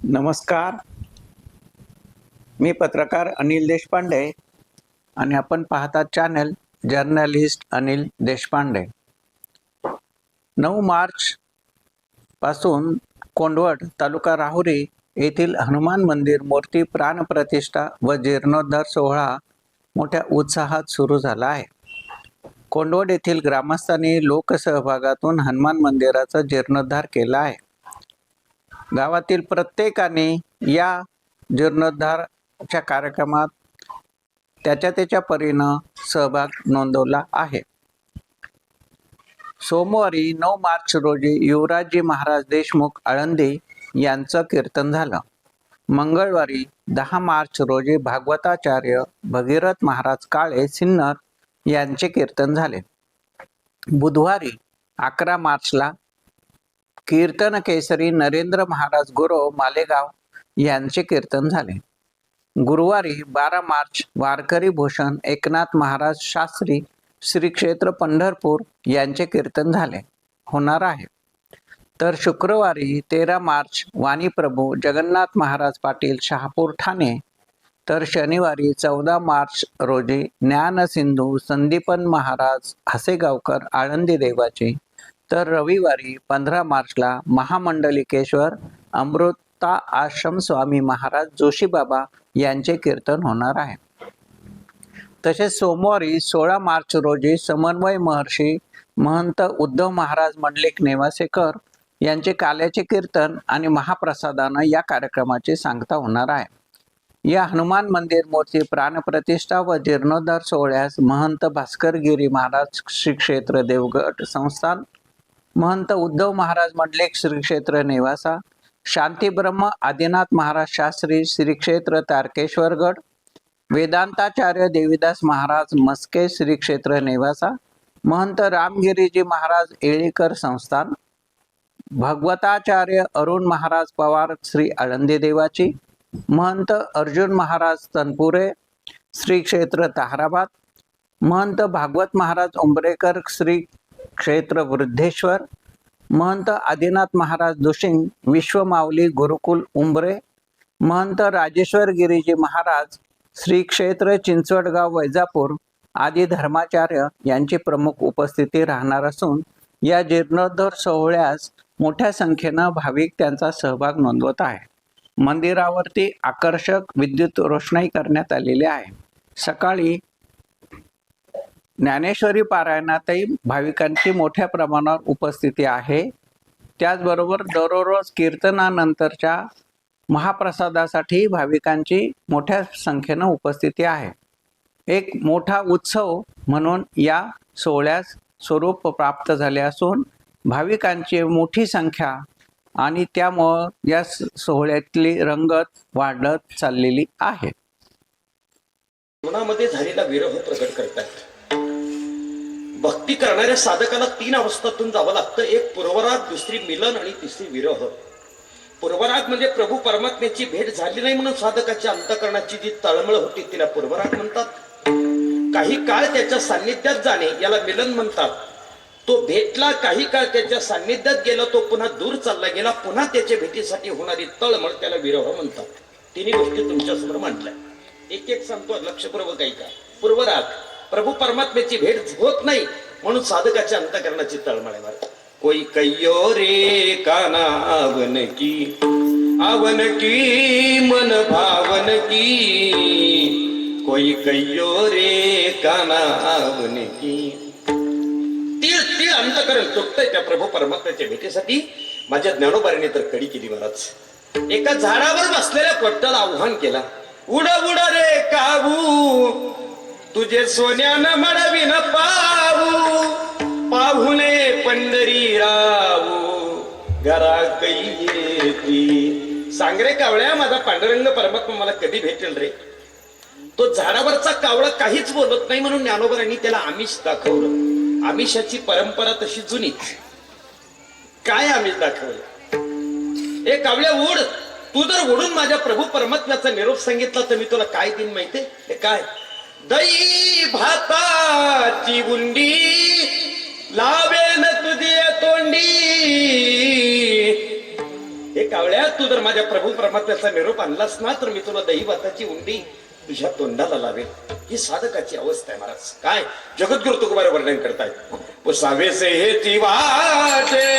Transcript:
नमस्कार. मी पत्रकार अनिल देशपांडे आणि आपण पाहतात चॅनल जर्नलिस्ट अनिल देशपांडे. 9 मार्च पासून कोंढवड तालुका राहुरी येथील हनुमान मंदिर मूर्ती प्राणप्रतिष्ठा व जीर्णोद्धार सोहळा मोठ्या उत्साहात सुरू झाला आहे. कोंढवड येथील ग्रामस्थांनी लोकसहभागातून हनुमान मंदिराचा जीर्णोद्धार केला आहे. गावातील प्रत्येकाने या जीर्णोद्धाराच्या कार्यक्रमात त्याच्या परीनं सहभाग नोंदवला आहे. सोमवारी 9 मार्च रोजी युवराजजी महाराज देशमुख आळंदी यांचं कीर्तन झालं. मंगळवारी 10 मार्च रोजी भागवताचार्य भगीरथ महाराज काळे सिन्नर यांचे कीर्तन झाले. बुधवारी 11 मार्चला कीर्तन केसरी नरेंद्र महाराज गुरव मालेगाव यांचे कीर्तन झाले. गुरुवारी 12 मार्च वारकरी भूषण एकनाथ महाराज शास्त्री श्री क्षेत्र पंढरपूर यांचे कीर्तन होणार आहे. तर शुक्रवारी 13 मार्च वाणीप्रभू जगन्नाथ महाराज पाटील शहापूर ठाणे. तर शनिवारी 14 मार्च रोजी ज्ञानसिंधू संदीपन महाराज हसेगावकर आळंदी देवाचे. तर रविवारी 15 मार्चला महामंडलिकेश्वर अमृता आश्रम स्वामी महाराज जोशीबाबा यांचे कीर्तन होणार आहे. तसेच सोमवारी 16 मार्च रोजी समन्वय महर्षी महंत उद्धव महाराज मंडलिक नेवासेकर यांचे काल्याचे कीर्तन आणि महाप्रसादानं या कार्यक्रमाची सांगता होणार आहे. या हनुमान मंदिर मूर्ती प्राणप्रतिष्ठा व जीर्णोद्धार सोहळ्यास महंत भास्करगिरी महाराज श्री क्षेत्र देवगड संस्थान, महंत उद्धव महाराज मंडलिक श्री क्षेत्र नेवासा, शांतीब्रह्म आदिनाथ महाराज शास्त्री श्री क्षेत्र तारकेश्वरगड, वेदांताचार्य देवीदास महाराज मस्के श्री क्षेत्र नेवासा, महंत रामगिरीजी महाराज येळीकर संस्थान, भगवताचार्य अरुण महाराज पवार श्री आळंदी देवाची, महंत अर्जुन महाराज तनपुरे श्री क्षेत्र ताहराबाद, महंत भागवत महाराज उंबरेकर श्री क्षेत्र वृद्धेश्वर, महंत आदिनाथ महाराज दुशिंग विश्वमाऊली गुरुकुल उंबरे, महंत राजेश्वर गिरीजी महाराज श्री क्षेत्र चिंचवडगाव वैजापूर आदी धर्माचार्य यांची प्रमुख उपस्थिती राहणार असून या जीर्णोद्धार सोहळ्यास मोठ्या संख्येनं भाविक त्यांचा सहभाग नोंदवत आहे. मंदिरावरती आकर्षक विद्युत रोषणाई करण्यात आलेली आहे. सकाळी ज्ञानेश्वरी पारायणातही भाविकांची मोठ्या प्रमाणावर उपस्थिती आहे. त्याचबरोबर दररोज कीर्तनानंतरच्या महाप्रसादासाठी भाविकांची मोठ्या संख्येनं उपस्थिती आहे. एक मोठा उत्सव म्हणून या सोहळ्यास स्वरूप प्राप्त झाले असून भाविकांची मोठी संख्या आणि त्यामुळं या सोहळ्यातली रंगत वाढत चाललेली आहे. मनामध्ये झालेला विरह प्रकट करतात. भक्ती करणाऱ्या साधकाला 3 अवस्थातून जावं लागतं. एक पूर्वराग, दुसरी मिलन आणि तिसरी विरह. पूर्वराग म्हणजे प्रभू परमात्म्याची भेट झाली नाही म्हणून साधकाच्या अंतःकरणाची जी तळमळ होती तिला पूर्वराग म्हणतात. काही काळ त्याच्या सान्निध्यात जाणे याला मिलन म्हणतात. तो भेटला, काही काळ त्याच्या सान्निध्यात गेला, तो पुन्हा दूर चालला गेला, पुन्हा त्याच्या भेटीसाठी होणारी तळमळ त्याला विरह म्हणतात. 3 गोष्टी तुमच्या समोर मांडल्या. एक एक सांगतो, लक्षपूर्वक ऐका. पूर्वराग, प्रभू परमात्म्याची भेट होत नाही म्हणून साधकाच्या अंतःकरणाची तळमळ आहे. कोई कय्यो रे काना आवन की मन भावन की, कोई कय्यो रे काना आवन की. तीळ तीळ अंतःकरण तुटतंय त्या प्रभू परमात्म्याच्या भेटीसाठी. माझ्या ज्ञानोबारीने तर कडी केली महाराज. एका झाडावर बसलेल्या पोट्टाला आव्हान केला, उड उड रे काबू, तुझे सोन्यानं मडवीन पाहू, पाहुणे पंढरी राहू, घरा कै येती. सांग रे कावळ्या, माझा पांडुरंग परमात्मा मला कधी भेटेल रे. तो झाडावरचा कावळा काहीच बोलत नाही म्हणून ज्ञानोबारांनी त्याला आमिष दाखवलं. आमिषाची परंपरा तशी जुनीच. काय आमिष दाखवलं? ए कावळ्या उड, तू जर उडून माझ्या प्रभू परमात्म्याचा निरोप सांगितला तर मी तुला काय देईन माहितीये? हे काय? दही भाताची गुंडी लावेन तुझी तोंडी. हे कावळ्या तू जर माझ्या प्रभू परमात्म्याचा निरोप आणलास ना तर मी तुला दही भाताची उंडी तुझ्या तोंडाला लावेल. ही साधकाची अवस्था आहे महाराज. काय जगद्गुरु तुकोबार वर्णन करतायत. पुसावेसे हे ती वाटे